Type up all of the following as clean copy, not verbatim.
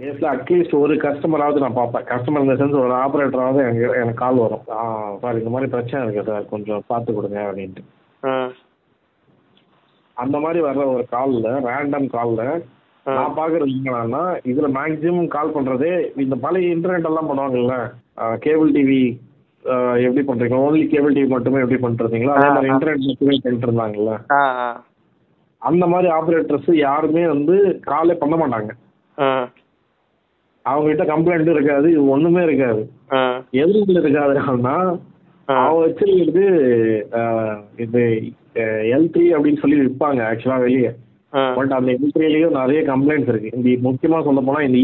டேஸில் அட்லீஸ்ட் ஒரு கஸ்டமராவது நான் பார்ப்பேன். கஸ்டமர் இந்த சென்ஸ் ஒரு ஆப்ரேட்டராவது எனக்கு கால் வரும். சார் இந்த மாதிரி பிரச்சனை இருக்குது சார், கொஞ்சம் பார்த்து கொடுங்க அப்படின்ட்டு. அந்த மாதிரி வர்ற ஒரு காலில், ரேண்டம் காலில் நான் பார்க்குறது என்னன்னா, இதில் மேக்ஸிமம் கால் பண்ணுறதே இந்த பழைய இன்டர்நெட் எல்லாம் பண்ணுவாங்கல்ல, கேபிள் டிவி எப்படி பண்ணுறீங்க, ஓன்லி கேபிள் டிவி மட்டுமே எப்படி பண்ணுறீங்களோ அதே மாதிரி இன்டர்நெட் மட்டுமே பண்ணிட்டு இருந்தாங்கல்ல, அந்த மாதிரி ஆப்ரேட்டர்ஸ் யாருமே காலே பண்ண மாட்டாங்க. அவங்ககிட்ட கம்ப்ளைண்ட் இருக்காது, இது ஒண்ணுமே இருக்காது. எதுல இருக்காதுன்னா அவங்க வச்சிருக்கிறது இது L3 அப்படின்னு சொல்லி விற்பாங்க ஆக்சுவலா வெளியே. பட் அந்த L3லயும் நிறைய கம்ப்ளைண்ட்ஸ் இருக்கு. இந்த முக்கியமா சொல்ல போனா இந்த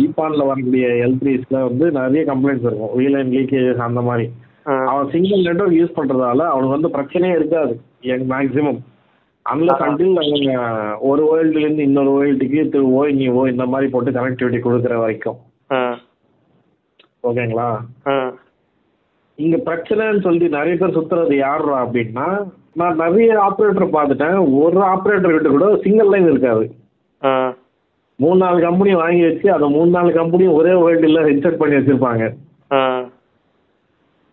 இபான்ல வரக்கூடிய L3ஸ்ல நிறைய கம்ப்ளைண்ட்ஸ் இருக்கும், வீலைன் லீக்கேஜஸ் அந்த மாதிரி. அவன் சிங்கிள் நெட்வொர்க் யூஸ் பண்றதால அவனுக்கு பிரச்சனையே இருக்காது மேக்சிமம். அன்லஸ் அன்டில் அவங்க ஒரு வேர்ல்டுலேருந்து இன்னொரு வேர்ல்டுக்கு ONEO இந்த மாதிரி போட்டு கனெக்டிவிட்டி கொடுக்குற வரைக்கும். ஓகேங்களா? இங்க பிரச்சனைன்னு சொல்லி நிறைய பேர் சுத்துறது யாருடா அப்படின்னா, நான் நிறைய ஆப்ரேட்டர் பார்த்துட்டேன். ஒரு ஆப்ரேட்டர் கிட்ட கூட சிங்கிள் லைன் இருக்காது. 3-4 கம்பெனி வாங்கி வச்சு அதை 3-4 கம்பெனியும் ஒரே வேர்ல்டுல ஹெட்செட் பண்ணி வச்சிருப்பாங்க.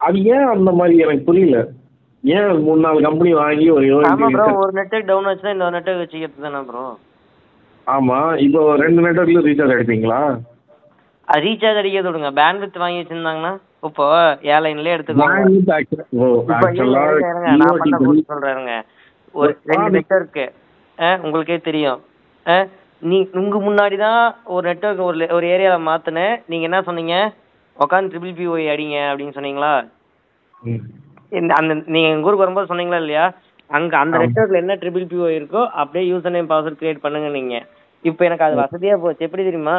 அது ஏன் அந்த மாதிரி எனக்கு புரியல. ஏன் 3-4 கம்பெனி வாங்கி ஒரு நெட்வொர்க் டவுன் ஆச்சுன்னா இந்த நெட்வொர்க் வச்சுக்கிறது தானே ப்ரோ? ஆமா, இப்போ 2 நெட்வொர்க்ல ரீசார்ஜ் அடிப்பீங்களா? ரீசார்ஜ் அடிக்கிறது விடுங்க, பேண்ட்வித் வாங்கி வச்சிருந்தாங்கன்னா இப்போ ஏர்லைன்லயே எடுத்துக்கோங்க. நான் பண்ண சொல்றேங்க, ஒரு 2 நெட்வொர்க்கு உங்களுக்கே தெரியும். உங்க முன்னாடி தான் ஒரு நெட்வொர்க் ஒரு ஏரியாவில் மாத்தினேன். நீங்க என்ன சொன்னீங்க, உட்காந்து PPPoE அடிங்க அப்படின்னு சொன்னீங்களா? அந்த நீங்க எங்க ஊருக்கு வரும்போது சொன்னீங்களா இல்லையா? அங்க அந்த நெட்வொர்க்ல என்ன PPPoE இருக்கோ அப்படியே யூசர் நேம் பாஸ்வேர்ட் கிரியேட் பண்ணுங்க நீங்க. இப்போ எனக்கு அது வசதியா போச்சு. எப்படி தெரியுமா,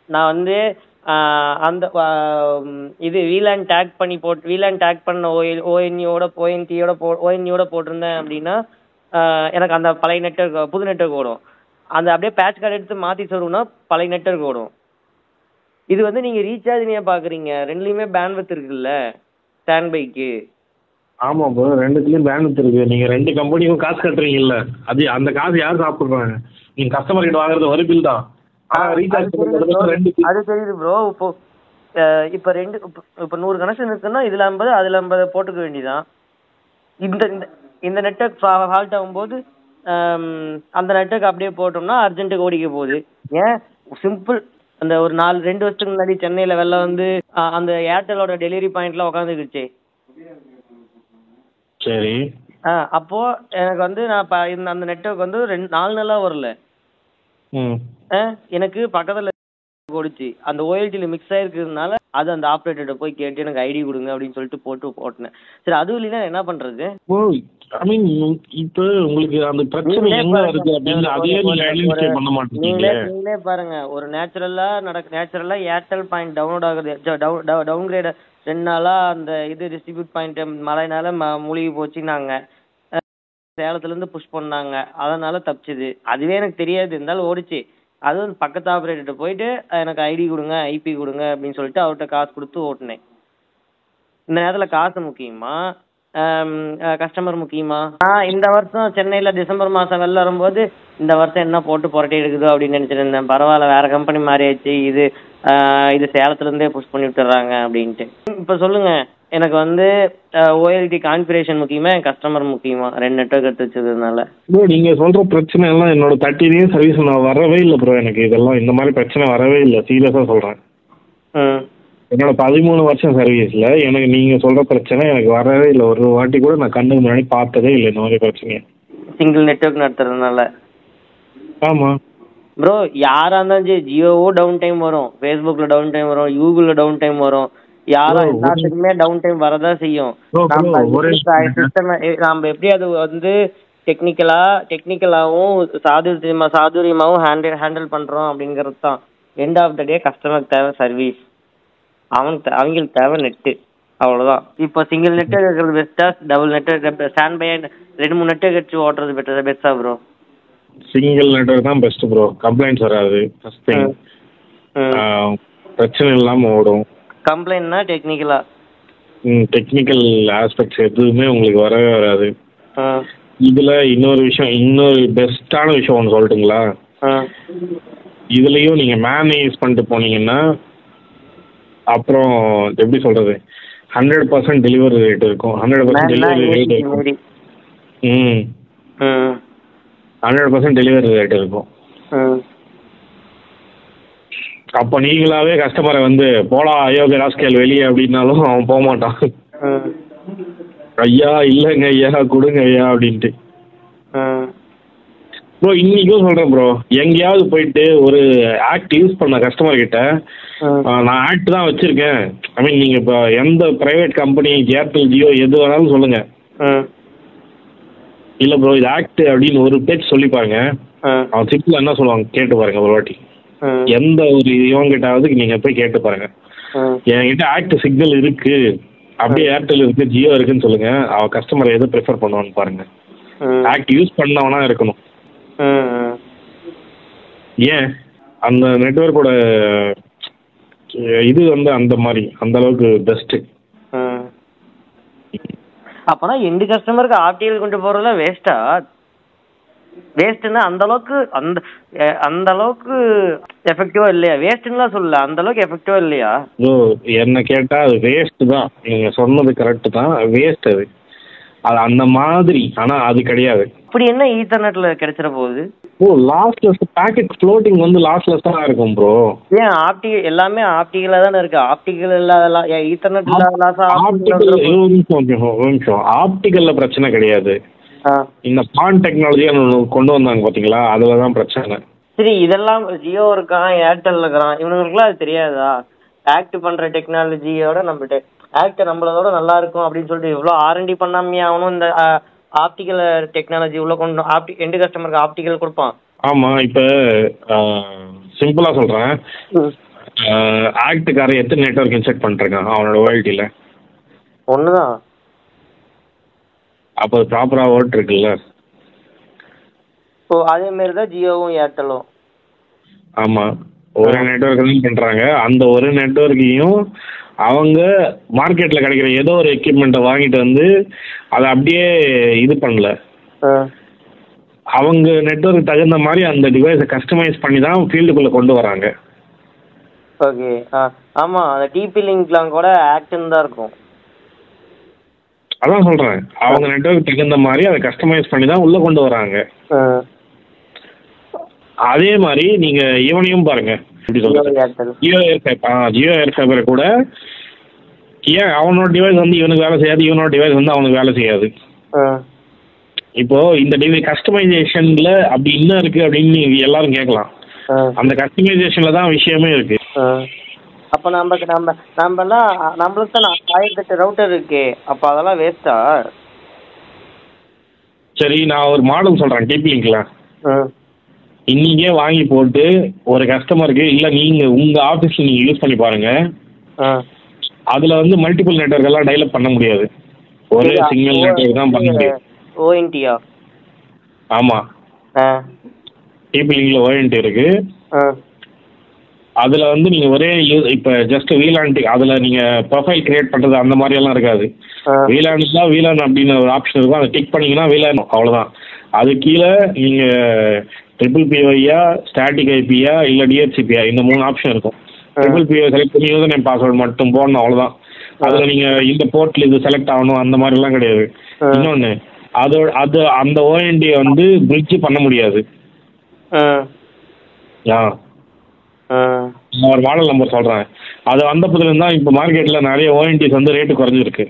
நான் அந்த இது VLAN டேக் பண்ணி VLAN டேக் பண்ண ONTயோட போட்டிருந்தேன் அப்படின்னா எனக்கு அந்த பழைய நெட்வொர்க் புது நெட்வொர்க் ஓடும். அந்த அப்படியே பேட்ச் கார்டு எடுத்து மாத்தி சொல்லுன்னா பழைய நெட்வொர்க் ஓடும். இது நீங்க ரீசார்ஜ் நீங்க பாக்குறீங்க, ரெண்டுலயுமே பேண்ட்வித் இருக்குல்ல ஸ்டாண்ட் பைக்கு. ஆமா ப்ரோ, ரெண்டுத்துலயும் பேண்ட்வித் இருக்கு. நீங்க 2 கம்பெனிக்கும் காசு கட்டுறீங்கல்ல, அது அந்த காசு யார் சாப்பிடுறாங்க? நீங்க கஸ்டமர் கிட்ட வாங்குறது ஒரு பில் தான். அது தெரியுது ப்ரோ. இப்போ இப்போ 100 கனெக்ஷன் இருக்குன்னா இதுல 50 அதுல 50 போட்டுக்க வேண்டியதான். இந்த நெட்வொர்க் ஃபால்ட் ஆகும்போது அந்த நெட்வொர்க் அப்படியே போட்டோம்னா அர்ஜென்ட்டுக்கு ஓடிக்க போகுது. ஏன் சிம்பிள், அந்த ஒரு 2 வருஷத்துக்கு முன்னாடி சென்னையில வெள்ளம் அந்த ஏர்டெலோட டெலிவரி பாயிண்ட்ல உட்காந்துக்கிச்சு. சரி. அப்போ எனக்கு நான் அந்த நெட்வொர்க் 4 நாளா வரல. எனக்கு பக்கத்துல ஓடிச்சு. அந்த OLTல மிக்ஸ் ஆயிருக்கிறதுனால அது அந்த ஆப்ரேட்டர்கிட்ட போய் கேட்டு எனக்கு ஐடி கொடுங்க அப்படின்னு சொல்லிட்டு போட்டுனேன். சரி, அதுவும் இல்லைன்னா என்ன பண்றது? இப்போ உங்களுக்கு அந்த பிரச்சனை எங்க இருக்கு அப்படினா அதையே நீங்க ஐடென்டிஃபை பண்ண மாட்டீங்க. நீங்களே பாருங்க, ஒரு நேச்சுரலா ஏர்டெல் பாயிண்ட் டவுன்லோட் ஆகுது, டவுன் கிரேட் 2 நாளா அந்த இது டிஸ்ட்ரிபியூட் பாயிண்ட் மழைனால மூழ்கி போச்சுன்னாங்க. சேலத்துல இருந்து புஷ் பண்ணாங்க, அதனால தப்பிச்சுது. அதுவே எனக்கு தெரியாது, இருந்தாலும் ஓடிச்சு. அதுவும் பக்கத்து ஆப்ரேட்டர்கிட்ட போயிட்டு எனக்கு ஐடி கொடுங்க IP கொடுங்க அப்படின்னு சொல்லிட்டு அவர்கிட்ட காசு கொடுத்து ஓட்டினேன். இந்த நேரத்தில் காசு முக்கியமா கஸ்டமர் முக்கியமா? இந்த வருஷம் சென்னையில் டிசம்பர் மாதம் வெளில வரும்போது இந்த வருஷம் என்ன போட்டு புரட்டி எடுக்குதோ அப்படின்னு நினச்சிட்டு இருந்தேன். பரவாயில்ல, வேற கம்பெனி மாறியாச்சு, இது சேலத்துலேருந்தே புஷ் பண்ணி விட்டுறாங்க அப்படின்ட்டு. இப்போ சொல்லுங்க, எனக்கு OLT கான்ஃபிகரேஷன் முக்கியமா கஸ்டமர் முக்கியமா? 2 நெட்வொர்க் எடுத்து வச்சதுனால ப்ரோ நீங்க சொல்ற பிரச்சனை எல்லாம் என்னோட 30 இயர்ஸ் சர்வீஸ் நான் வரவே இல்லை ப்ரோ. எனக்கு இதெல்லாம் இந்த மாதிரி பிரச்சனை வரவே இல்லை, சீரியஸா சொல்றேன். என்னோட 13 வருஷம் சர்வீஸ்ல எனக்கு நீங்க சொல்ற பிரச்சனை எனக்கு வரவே இல்லை. ஒரு வாட்டி கூட நான் கண்ணுக்கு முன்னாடி பார்த்ததே இல்லை இந்த மாதிரி பிரச்சனையை. சிங்கிள் நெட்வொர்க் நடத்துறதுனால. ஆமா ப்ரோ, யாரா இருந்தாலும் சரி, ஜியோவோ டவுன் டைம் வரும், ஃபேஸ்புக்ல டவுன் டைம் வரும், கூகுள்ல டவுன் டைம் வரும், எல்லாத்துக்குமே டவுன் டைம் வரதான் செய்யும். நம்ம எப்படி அது டெக்னிக்கலாவும் சாதுரியமாவும் ஹேண்டில் பண்றோம் அப்படிங்கிறது தான். எண்ட் ஆஃப் த டே கஸ்டமருக்கு தேவை சர்வீஸ், அவங்களுக்கு தேவை நெட்டு, அவ்வளவுதான். இப்போ சிங்கிள் நெட்வொர்க் இருக்கிறது பெஸ்டா, double network stand by 2-3 network வச்சு ஓட்டுறது பெஸ்டா ப்ரோ? சிங்கிள் நெட்வொர்க் தான் பெஸ்ட் ப்ரோ. கம்ப்ளைண்ட்ஸ் வராது, ஃபர்ஸ்ட் திங். பிரச்சனை இல்லாம ஓடும். கம்ப்ளைண்ட்னா டெக்னிக்கல் ஆஸ்பெக்ட்ஸ் எதுவுமே உங்களுக்கு வரவே வராது. இதுல இன்னொரு பெஸ்டான விஷயம் ஒன்று சொல்லட்டுங்களா? இதுலேயும் நீங்கள் மேன் யூஸ் பண்ணிட்டு போனீங்கன்னா அப்புறம் எப்படி சொல்கிறது 100% டெலிவரி ரேட் இருக்கும். 100% டெலிவரி ரேட் இருக்கும். 100% டெலிவரி ரேட் இருக்கும். அப்போ நீங்களாவே கஸ்டமரை வந்து போடா அயோக்கிய ராஸ்கேல் வெளியே அப்படின்னாலும் அவன் போக மாட்டான். ஐயா இல்லைங்க ஐயா கொடுங்க ஐயா அப்படின்ட்டு. ப்ரோ இன்னைக்கும் சொல்கிறேன் ப்ரோ, எங்கேயாவது போயிட்டு ஒரு ஆக்ட் யூஸ் பண்ண கஸ்டமர் கிட்ட நான் ஆக்ட் தான் வச்சுருக்கேன், ஐ மீன் நீங்கள் இப்போ எந்த ப்ரைவேட் கம்பெனி ஏர்டெல் ஜியோ எது வேணாலும் சொல்லுங்கள், இல்லை ப்ரோ இது ஆக்ட் அப்படின்னு ஒரு பேச்சு சொல்லி பாருங்க, அவன் சிம்பிளாக என்ன சொல்லுவாங்க கேட்டு பாருங்க ஒரு வாட்டி. எந்த ஒரு இவங்கிட்டாவது நீங்கள் போய் கேட்டு பாருங்க, என்கிட்ட ஆக்ட் சிக்னல் இருக்கு அப்படியே ஏர்டெல் இருக்கு ஜியோ இருக்குன்னு சொல்லுங்க, அவன் கஸ்டமரை எதை ப்ரிஃபர் பண்ணுவான்னு பாருங்க. ஆக்ட் யூஸ் பண்ணவனா இருக்கணும். ஏன் அந்த நெட்வொர்க்கோட இது வந்து அந்த மாதிரி அந்த அளவுக்கு பெஸ்ட்டு. அப்போனா எண்டு கஸ்டமருக்கு ஆப்டிகல் கொண்டு போகிறதுல வேஸ்ட்டுன்னா அந்த அளவுக்கு எஃபெக்டிவா இல்லையா? வேஸ்ட்டுன்னா சொல்லல, அந்த அளவுக்கு எஃபெக்டிவா இல்லையா? என்ன கேட்டால் அது வேஸ்ட்டு தான். நீங்கள் சொன்னது கரெக்டு தான், வேஸ்ட் அது அந்த மாதிரி. ஆனால் அது கிடையாது. அப்படி என்ன ஈத்தர்நெட்ல கிடைச்சிட போகுது? லாஸ்ட்லெஸ் பேக்கெட் ஃப்ளோட்டிங் வந்து லாஸ்ட்லெஸ் தான் இருக்கும் ப்ரோ. ஏன் ஆப்டிகல் எல்லாமே ஆப்டிகலா தானே இருக்கு, ஆப்டிகல் இல்லாத ஈத்தர்நெட் இல்லாத ஆப்டிகல்ல பிரச்சனை கிடையாது. இந்த பான் டெக்னாலஜியா கொண்டு வந்தாங்க பாத்தீங்களா, அதுலதான் பிரச்சனை. சரி இதெல்லாம் ஜியோ இருக்கான் ஏர்டெல் இருக்கிறான், இவனுக்குலாம் அது தெரியாதா? ஆக்ட் பண்ற டெக்னாலஜியோட நம்மகிட்ட ஆக்ட் நம்மளதோட நல்லா இருக்கும் அப்படின்னு சொல்லிட்டு இவ்வளோ ஆர்என்டி பண்ணாமே ஆகணும். இந்த ஆப்டிக்கல் டெக்னாலஜி உள்ள கொண்டு எண்டு கஸ்டமருக்கு ஆப்டிக்கல் கொடுப்பான். ஆமா இப்போ சிம்பிளா சொல்றேன், ஆக்டுக்காரன் எத்தனை நெட்வொர்க் இன்செக்ட் பண்ணிருக்கான் அவனோட ஓஎல்டில? ஒண்ணுதான். அப்போ ப்ராப்பரா ஓட்டு இருக்குல்ல. ஓ அதே மாதிரி தான் ஜியோவும் ஏர்டெல்லும். ஆமா ஒரு நெட்வொர்க் தான் பண்றாங்க. அந்த ஒரு நெட்வொர்க்கையும் அவங்க மார்க்கெட்ல கிடைக்கிற ஏதோ ஒரு எக்யூப்மெண்ட்டை வாங்கிட்டு வந்து அதை அப்படியே இது பண்ணல, அவங்க நெட்வொர்க் தகுந்த மாதிரி அந்த டிவைஸை கஸ்டமைஸ் பண்ணி தான் ஃபீல்டுக்குள்ள கொண்டு வராங்க. ஓகே ஆமா, அந்த டிபி லிங்க்லாம் கூட ஆக்ட்னு தான் இருக்கும். அதான் சொல்றேன், அவங்க நெட்வொர்க் தகுந்த மாதிரி அதை கஸ்டமைஸ் பண்ணி தான் உள்ள கொண்டு வராங்க. அதே மாதிரி நீங்க இவனையும் பாருங்க, ஜியோ ஏர் ஃபைபரை கூட ஏன் அவனோட டிவைஸ் வந்து இவனுக்கு வேலை செய்யாது, இவனோட டிவைஸ் வந்து அவனுக்கு வேலை செய்யாது. இப்போ இந்த டிவைஸ் கஸ்டமைசேஷன்ல அப்படி என்ன இருக்கு அப்படின்னு எல்லாரும் கேட்கலாம். அந்த கஸ்டமைசேஷன்ல தான் விஷயமே இருக்கு. அப்போ நம்மளுக்கு தான் 1008 ரவுட்டர் இருக்கு, அப்போ அதெல்லாம் வேஸ்டா? சரி நான் ஒரு மாடல் சொல்றேன் டிபி லிங்க்ல. இன்னைக்கே வாங்கி போட்டு ஒரு கஸ்டமருக்கு இல்லை நீங்கள் உங்கள் ஆஃபீஸில் நீங்கள் யூஸ் பண்ணி பாருங்க, அதில் வந்து மல்டிபிள் நெட்வொர்க் எல்லாம் டெவலப் பண்ண முடியாது, ஒரே சிங்கிள் நெட்வொர்க் தான் பண்ண முடியும். ஓஎன்டியா? ஆமாம், டிபி லிங்க்ல ஓஎன்டி இருக்கு. அதில் வந்து நீங்கள் ஒரே இப்போ ஜஸ்ட் வீலான் அதில் நீங்கள் ப்ரொஃபைல் கிரியேட் பண்ணுறது அந்த மாதிரியெல்லாம் இருக்காது. வீலான் அப்படின்னு ஒரு ஆப்ஷன் இருக்கும், அதை டிக் பண்ணிங்கன்னா வீலான் அவ்வளோதான். அது கீழே நீங்கள் PPPoIயா ஸ்டாட்டிக் ஐபியா இல்லை டிஹெச்சிபியா இந்த 3 ஆப்ஷன் இருக்கும். PPPo செலக்ட் பண்ணி யூசர் நேம் பாஸ்வேர்டு மட்டும் போடணும், அவ்வளோதான். அதில் நீங்கள் இந்த போர்ட்டில் இது செலக்ட் ஆகணும் அந்த மாதிரிலாம் கிடையாது. இன்னொன்று அது அந்த ஓஎன்டியை வந்து பிரிட்ஜ் பண்ண முடியாது. நான் ஒரு மாடல் நம்பர் சொல்கிறேன், அது வந்த புதுலேருந்து தான் இப்போ மார்க்கெட்டில் நிறைய ஓஎன்டிஸ் வந்து ரேட்டு குறைஞ்சிருக்கு.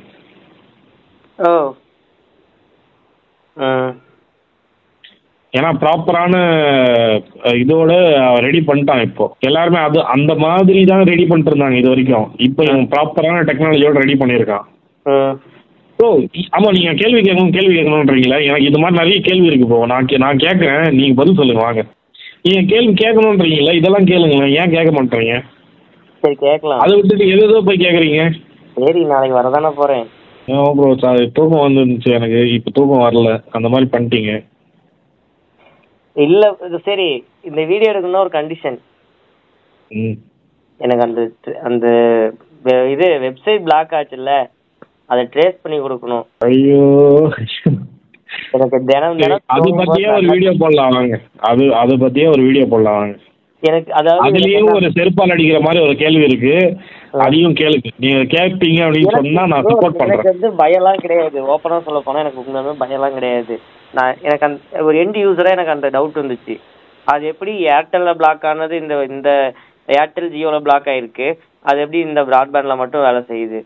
ஏன்னா ப்ராப்பரான இதோட ரெடி பண்ணிட்டான். இப்போ எல்லாருமே அது அந்த மாதிரி தான் ரெடி பண்ணிட்டு இருந்தாங்க இது வரைக்கும். இப்போ இவன் ப்ராப்பரான டெக்னாலஜியோட ரெடி பண்ணியிருக்கான். ஸோ ஆமாம், நீங்கள் கேள்வி கேட்கணுன்றீங்களா? எனக்கு இது மாதிரி நிறைய கேள்வி இருக்கு ப்ரோ. நான் கேட்குறேன், நீங்கள் பதில் சொல்லுங்க வாங்க. நீங்கள் கேள்வி கேட்கணுன்றீங்களா? இதெல்லாம் கேளுங்களேன், ஏன் கேட்க மாட்டேறீங்க? சரி கேட்கலாம், அதை விட்டுட்டு எதோ போய் கேட்குறீங்க. சரி நாளைக்கு வரதானே போகிறேன். ப்ரோ தூக்கம் வந்துருந்துச்சு எனக்கு, இப்போ தூக்கம் வரல, அந்த மாதிரி பண்ணிட்டீங்க. இல்ல சரி, இந்த வீடியோ எடுக்கணும்னா ஒரு கண்டிஷன். எனக்கு அந்த இது வெப்சைட் பிளாக் ஆச்சுல்ல, அதை ட்ரேஸ் பண்ணி கொடுக்கணும். ஐயோ எனக்கு தினம் அது பத்தியே ஒரு வீடியோ போடலாம் வாங்க. அது பத்தியே ஒரு வீடியோ போடலாம் வாங்க. எனக்கு அதாவது அதுலயும் ஒரு செருப்பால் அடிக்கிற மாதிரி ஒரு கேள்வி இருக்கு, அதையும் கேளுங்க. நீங்க கேட்பீங்க அப்படின்னு சொன்னா நான் சப்போர்ட் பண்றேன். எனக்கு வந்து பயம்லாம் கிடையாது, ஓப்பனா சொல்ல போனா எனக்கு உண்மையாலுமே பயம்லாம் கிடையாது. எனக்கு அந்த ஒரு எண்ட் யூசரா எனக்கு அந்த டவுட் வந்துச்சு, அது எப்படி ஏர்டெல்ல பிளாக் ஆனது இந்த இந்த ஏர்டெல் ஜியோல பிளாக் ஆயிருக்கு, அது எப்படி இந்த பிராட்பேண்ட்ல மட்டும் வேலை செய்யுது?